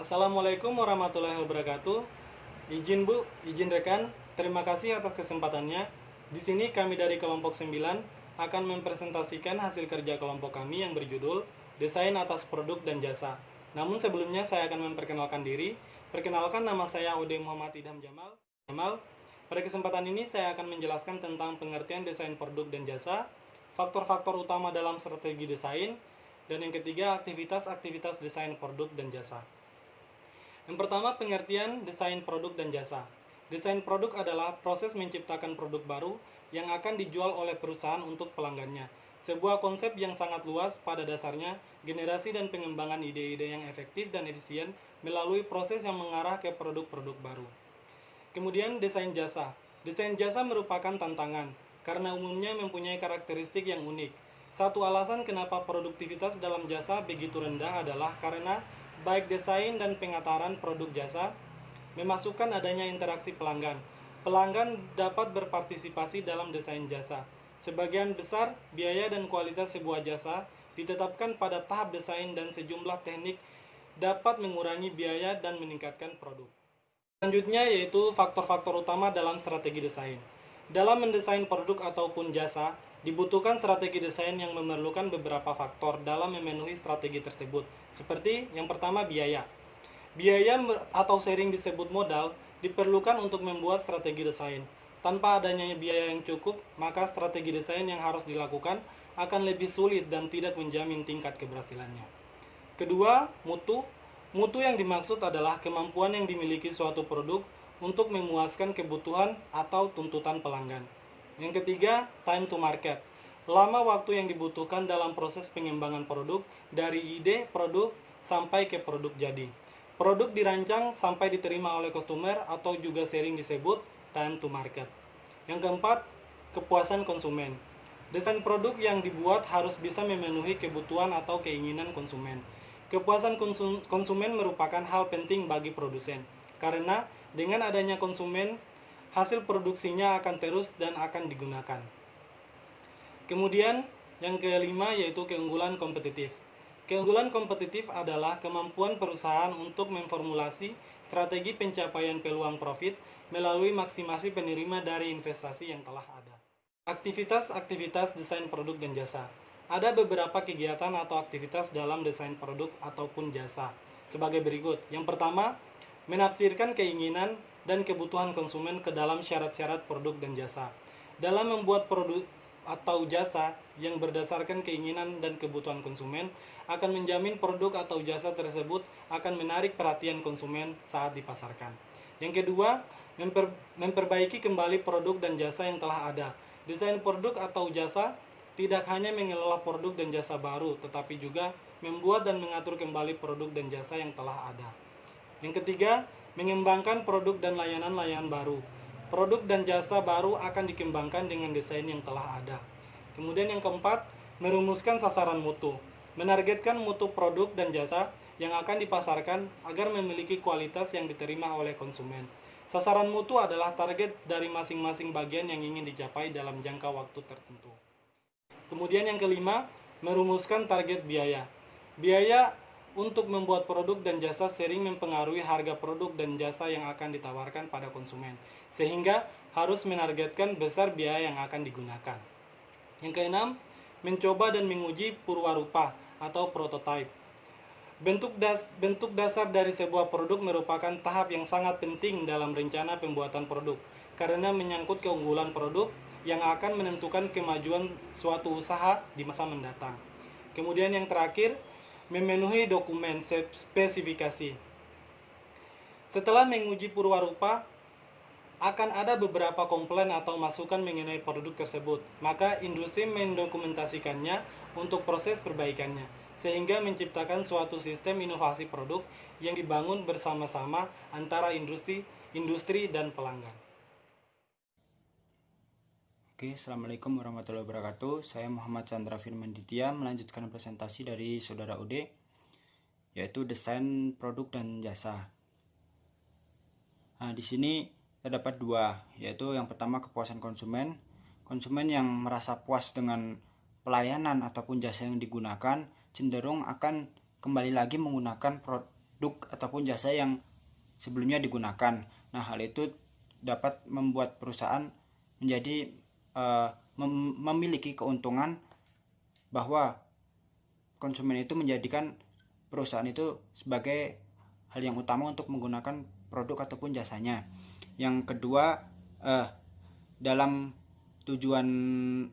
Assalamualaikum warahmatullahi wabarakatuh. Izin Bu, izin rekan, terima kasih atas kesempatannya. Di sini kami dari kelompok 9 akan mempresentasikan hasil kerja kelompok kami yang berjudul Desain atas Produk dan Jasa. Namun sebelumnya saya akan memperkenalkan diri. Perkenalkan, nama saya Ode Muhammad Idham Jamal. Pada kesempatan ini saya akan menjelaskan tentang pengertian desain produk dan jasa, faktor-faktor utama dalam strategi desain, dan yang ketiga aktivitas-aktivitas desain produk dan jasa. Yang pertama, pengertian desain produk dan jasa. Desain produk adalah proses menciptakan produk baru yang akan dijual oleh perusahaan untuk pelanggannya. Sebuah konsep yang sangat luas, pada dasarnya generasi dan pengembangan ide-ide yang efektif dan efisien melalui proses yang mengarah ke produk-produk baru. Kemudian desain jasa. Desain jasa merupakan tantangan karena umumnya mempunyai karakteristik yang unik. Satu alasan kenapa produktivitas dalam jasa begitu rendah adalah karena baik desain dan pengataran produk jasa memasukkan adanya interaksi pelanggan. Pelanggan dapat berpartisipasi dalam desain jasa. Sebagian besar biaya dan kualitas sebuah jasa ditetapkan pada tahap desain dan sejumlah teknik dapat mengurangi biaya dan meningkatkan produk. Selanjutnya yaitu faktor-faktor utama dalam strategi desain. Dalam mendesain produk ataupun jasa, dibutuhkan strategi desain yang memerlukan beberapa faktor dalam memenuhi strategi tersebut. Seperti yang pertama, biaya. Biaya atau sering disebut modal diperlukan untuk membuat strategi desain. Tanpa adanya biaya yang cukup, maka strategi desain yang harus dilakukan akan lebih sulit dan tidak menjamin tingkat keberhasilannya. Kedua, mutu. Mutu yang dimaksud adalah kemampuan yang dimiliki suatu produk untuk memuaskan kebutuhan atau tuntutan pelanggan. Yang ketiga, time to market. Lama waktu yang dibutuhkan dalam proses pengembangan produk dari ide produk sampai ke produk jadi. Produk dirancang sampai diterima oleh customer atau juga sering disebut time to market. Yang keempat, kepuasan konsumen. Desain produk yang dibuat harus bisa memenuhi kebutuhan atau keinginan konsumen. Kepuasan konsumen merupakan hal penting bagi produsen, karena dengan adanya konsumen, hasil produksinya akan terus dan akan digunakan. Kemudian, yang kelima yaitu keunggulan kompetitif. Keunggulan kompetitif adalah kemampuan perusahaan untuk memformulasi strategi pencapaian peluang profit melalui maksimasi penerima dari investasi yang telah ada. Aktivitas-aktivitas desain produk dan jasa. Ada beberapa kegiatan atau aktivitas dalam desain produk ataupun jasa sebagai berikut. Yang pertama, menafsirkan keinginan dan kebutuhan konsumen ke dalam syarat-syarat produk dan jasa. Dalam membuat produk atau jasa yang berdasarkan keinginan dan kebutuhan konsumen akan menjamin produk atau jasa tersebut akan menarik perhatian konsumen saat dipasarkan. Yang kedua, memperbaiki kembali produk dan jasa yang telah ada. Desain produk atau jasa tidak hanya mengelola produk dan jasa baru, tetapi juga membuat dan mengatur kembali produk dan jasa yang telah ada. Yang ketiga, mengembangkan produk dan layanan-layanan baru. Produk dan jasa baru akan dikembangkan dengan desain yang telah ada. Kemudian yang keempat, merumuskan sasaran mutu. Menargetkan mutu produk dan jasa yang akan dipasarkan agar memiliki kualitas yang diterima oleh konsumen. Sasaran mutu adalah target dari masing-masing bagian yang ingin dicapai dalam jangka waktu tertentu. Kemudian yang kelima, merumuskan target biaya. Biaya untuk membuat produk dan jasa sering mempengaruhi harga produk dan jasa yang akan ditawarkan pada konsumen, sehingga harus menargetkan besar biaya yang akan digunakan. Yang keenam, mencoba dan menguji purwarupa atau prototype. Bentuk dasar dari sebuah produk merupakan tahap yang sangat penting dalam rencana pembuatan produk, karena menyangkut keunggulan produk yang akan menentukan kemajuan suatu usaha di masa mendatang. Kemudian yang terakhir, memenuhi dokumen spesifikasi. Setelah menguji purwarupa, akan ada beberapa komplain atau masukan mengenai produk tersebut, maka industri mendokumentasikannya untuk proses perbaikannya, sehingga menciptakan suatu sistem inovasi produk yang dibangun bersama-sama antara industri dan pelanggan. Oke, Assalamualaikum warahmatullahi wabarakatuh. Saya Muhammad Chandra Firman Ditya melanjutkan presentasi dari Saudara Ode, yaitu desain produk dan jasa. Nah, di sini terdapat dua, yaitu yang pertama kepuasan konsumen. Konsumen yang merasa puas dengan pelayanan ataupun jasa yang digunakan cenderung akan kembali lagi menggunakan produk ataupun jasa yang sebelumnya digunakan. Nah, hal itu dapat membuat perusahaan menjadi memiliki keuntungan bahwa konsumen itu menjadikan perusahaan itu sebagai hal yang utama untuk menggunakan produk ataupun jasanya. Yang kedua, dalam tujuan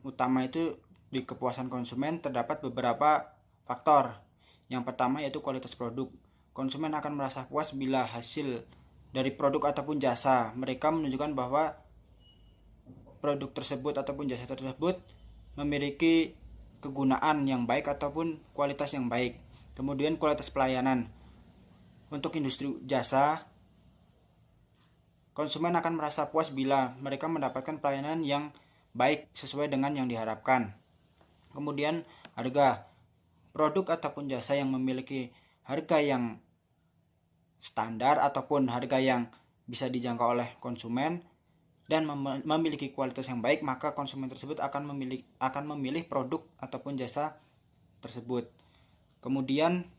utama itu di kepuasan konsumen terdapat beberapa faktor. Yang pertama yaitu kualitas produk. Konsumen akan merasa puas bila hasil dari produk ataupun jasa mereka menunjukkan bahwa produk tersebut ataupun jasa tersebut memiliki kegunaan yang baik ataupun kualitas yang baik. Kemudian kualitas pelayanan. Untuk industri jasa, konsumen akan merasa puas bila mereka mendapatkan pelayanan yang baik sesuai dengan yang diharapkan. Kemudian harga. Produk ataupun jasa yang memiliki harga yang standar ataupun harga yang bisa dijangkau oleh konsumen dan memiliki kualitas yang baik, maka konsumen tersebut akan memilih produk ataupun jasa tersebut. Kemudian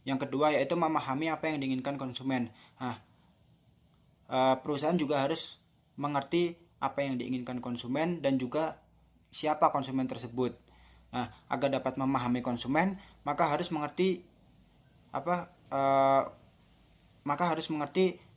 yang kedua yaitu memahami apa yang diinginkan konsumen. Nah, perusahaan juga harus mengerti apa yang diinginkan konsumen dan juga siapa konsumen tersebut. Nah, agar dapat memahami konsumen, maka harus mengerti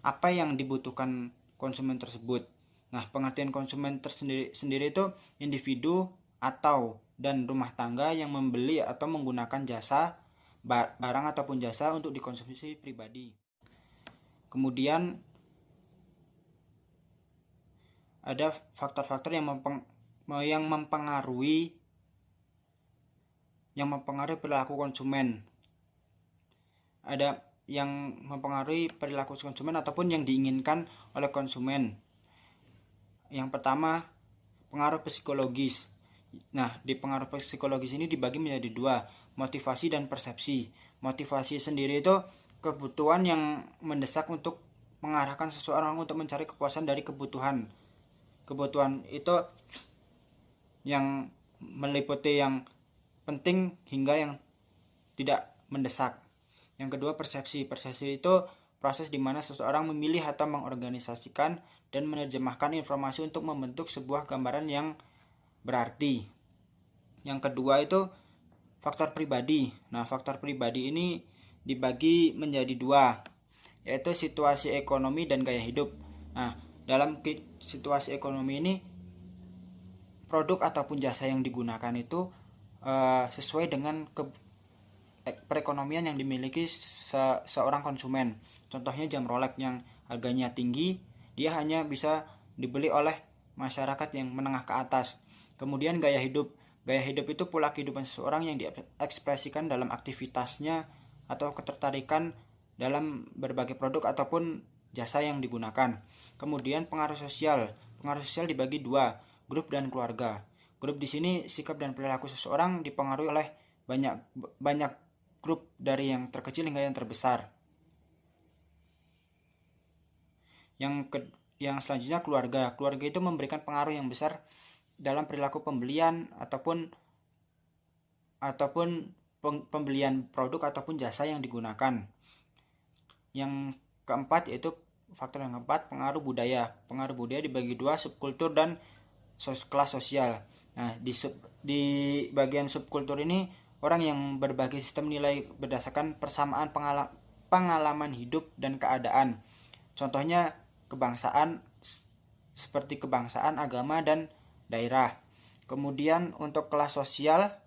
apa yang dibutuhkan konsumen tersebut. Nah, pengertian konsumen sendiri itu individu atau dan rumah tangga yang membeli atau menggunakan jasa, barang ataupun jasa untuk dikonsumsi pribadi. Kemudian ada faktor-faktor yang mempengaruhi perilaku konsumen. Ada yang mempengaruhi perilaku konsumen ataupun yang diinginkan oleh konsumen. Yang pertama, pengaruh psikologis. Nah, di pengaruh psikologis ini dibagi menjadi dua, motivasi dan persepsi. Motivasi sendiri itu kebutuhan yang mendesak untuk mengarahkan seseorang untuk mencari kepuasan dari kebutuhan. Kebutuhan itu yang meliputi yang penting hingga yang tidak mendesak. Yang kedua, persepsi. Persepsi itu proses di mana seseorang memilih atau mengorganisasikan dan menerjemahkan informasi untuk membentuk sebuah gambaran yang berarti. Yang kedua itu faktor pribadi. Nah, faktor pribadi ini dibagi menjadi dua, yaitu situasi ekonomi dan gaya hidup. Nah, dalam situasi ekonomi ini produk ataupun jasa yang digunakan itu sesuai dengan perekonomian yang dimiliki seorang konsumen. Contohnya jam Rolex yang harganya tinggi, dia hanya bisa dibeli oleh masyarakat yang menengah ke atas. Kemudian gaya hidup. Gaya hidup itu pola kehidupan seseorang yang diekspresikan dalam aktivitasnya atau ketertarikan dalam berbagai produk ataupun jasa yang digunakan. Kemudian pengaruh sosial. Pengaruh sosial dibagi dua, grup dan keluarga. Grup di sini sikap dan perilaku seseorang dipengaruhi oleh banyak grup dari yang terkecil hingga yang terbesar. Yang selanjutnya keluarga. Keluarga itu memberikan pengaruh yang besar dalam perilaku pembelian ataupun pembelian produk ataupun jasa yang digunakan. Yang keempat yaitu faktor yang keempat, pengaruh budaya. Pengaruh budaya dibagi dua, subkultur dan kelas sosial. Nah, di bagian subkultur ini orang yang berbagi sistem nilai berdasarkan persamaan pengalaman hidup dan keadaan. Contohnya kebangsaan, seperti kebangsaan, agama, dan daerah. Kemudian untuk kelas sosial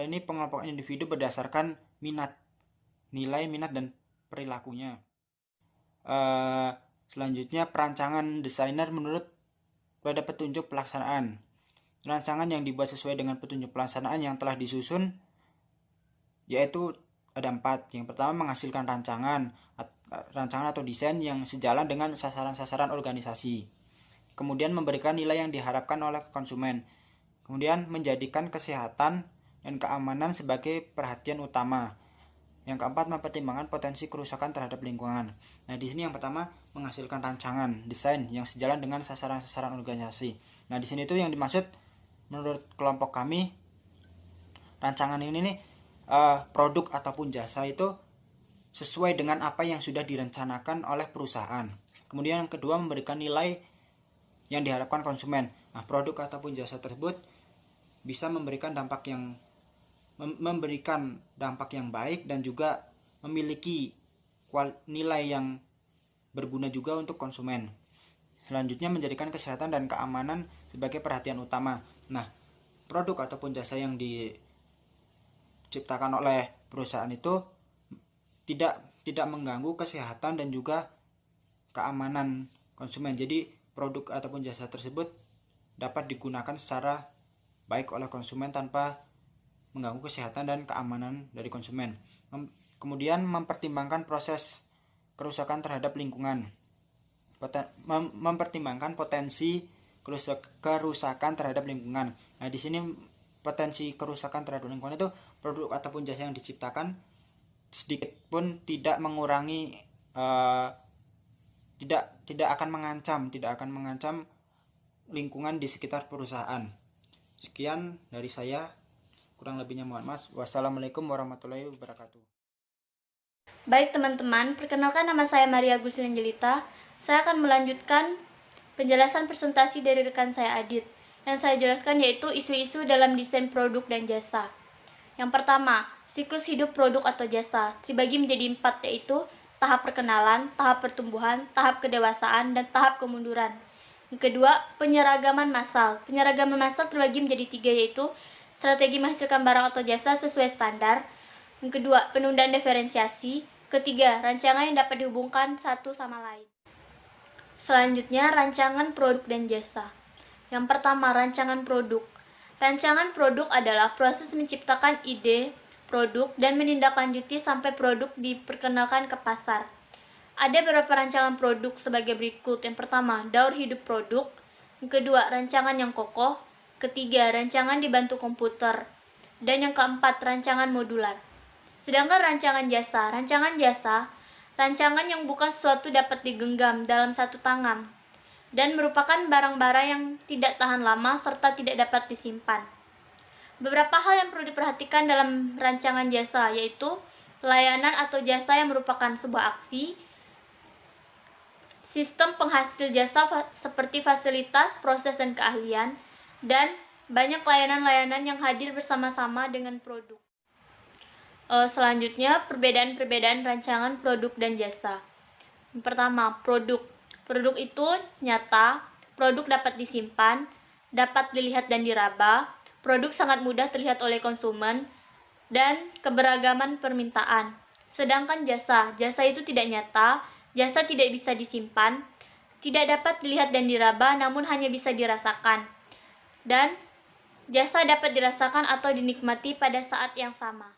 ini pengelompokan individu berdasarkan nilai minat dan perilakunya. Selanjutnya perancangan desainer menurut pada petunjuk pelaksanaan. Rancangan yang dibuat sesuai dengan petunjuk pelaksanaan yang telah disusun yaitu ada 4. Yang pertama, menghasilkan rancangan atau desain yang sejalan dengan sasaran-sasaran organisasi. Kemudian memberikan nilai yang diharapkan oleh konsumen. Kemudian menjadikan kesehatan dan keamanan sebagai perhatian utama. Yang keempat, mempertimbangkan potensi kerusakan terhadap lingkungan. Nah, di sini yang pertama, menghasilkan rancangan desain yang sejalan dengan sasaran-sasaran organisasi. Nah, di sini itu yang dimaksud menurut kelompok kami, rancangan ini nih produk ataupun jasa itu sesuai dengan apa yang sudah direncanakan oleh perusahaan. Kemudian yang kedua, memberikan nilai yang diharapkan konsumen. Nah, produk ataupun jasa tersebut bisa memberikan dampak yang baik dan juga memiliki nilai yang berguna juga untuk konsumen. Selanjutnya, menjadikan kesehatan dan keamanan sebagai perhatian utama. Nah, produk ataupun jasa yang diciptakan oleh perusahaan itu tidak mengganggu kesehatan dan juga keamanan konsumen. Jadi produk ataupun jasa tersebut dapat digunakan secara baik oleh konsumen tanpa mengganggu kesehatan dan keamanan dari konsumen. Kemudian mempertimbangkan proses kerusakan terhadap lingkungan. Mempertimbangkan potensi kerusakan terhadap lingkungan. Nah, di sini potensi kerusakan terhadap lingkungan itu produk ataupun jasa yang diciptakan sedikit pun tidak mengurangi, tidak akan mengancam lingkungan di sekitar perusahaan. Sekian dari saya, kurang lebihnya mohon maaf. Wassalamualaikum warahmatullahi wabarakatuh. Baik teman-teman, perkenalkan nama saya Maria Guslin Jelita. Saya akan melanjutkan penjelasan presentasi dari rekan saya Adit. Yang saya jelaskan yaitu isu-isu dalam desain produk dan jasa. Yang pertama, siklus hidup produk atau jasa terbagi menjadi 4, yaitu tahap perkenalan, tahap pertumbuhan, tahap kedewasaan, dan tahap kemunduran. Yang kedua, penyeragaman massal. Penyeragaman massal terbagi menjadi 3, yaitu strategi menghasilkan barang atau jasa sesuai standar. Yang kedua, penundaan diferensiasi. Ketiga, rancangan yang dapat dihubungkan satu sama lain. Selanjutnya, rancangan produk dan jasa. Yang pertama, rancangan produk. Rancangan produk adalah proses menciptakan ide produk dan menindaklanjuti sampai produk diperkenalkan ke pasar. Ada beberapa rancangan produk sebagai berikut. Yang pertama, daur hidup produk. Yang kedua, rancangan yang kokoh. Ketiga, rancangan dibantu komputer. Dan yang keempat, rancangan modular. Sedangkan rancangan jasa. Rancangan yang bukan sesuatu dapat digenggam dalam satu tangan dan merupakan barang-barang yang tidak tahan lama serta tidak dapat disimpan. Beberapa hal yang perlu diperhatikan dalam rancangan jasa yaitu layanan atau jasa yang merupakan sebuah aksi, sistem penghasil jasa seperti fasilitas, proses, dan keahlian, dan banyak layanan-layanan yang hadir bersama-sama dengan produk. Selanjutnya, perbedaan-perbedaan rancangan produk dan jasa. Yang pertama, produk. Produk itu nyata, produk dapat disimpan, dapat dilihat dan diraba, produk sangat mudah terlihat oleh konsumen, dan keberagaman permintaan. Sedangkan jasa itu tidak nyata, jasa tidak bisa disimpan, tidak dapat dilihat dan diraba, namun hanya bisa dirasakan. Dan jasa dapat dirasakan atau dinikmati pada saat yang sama.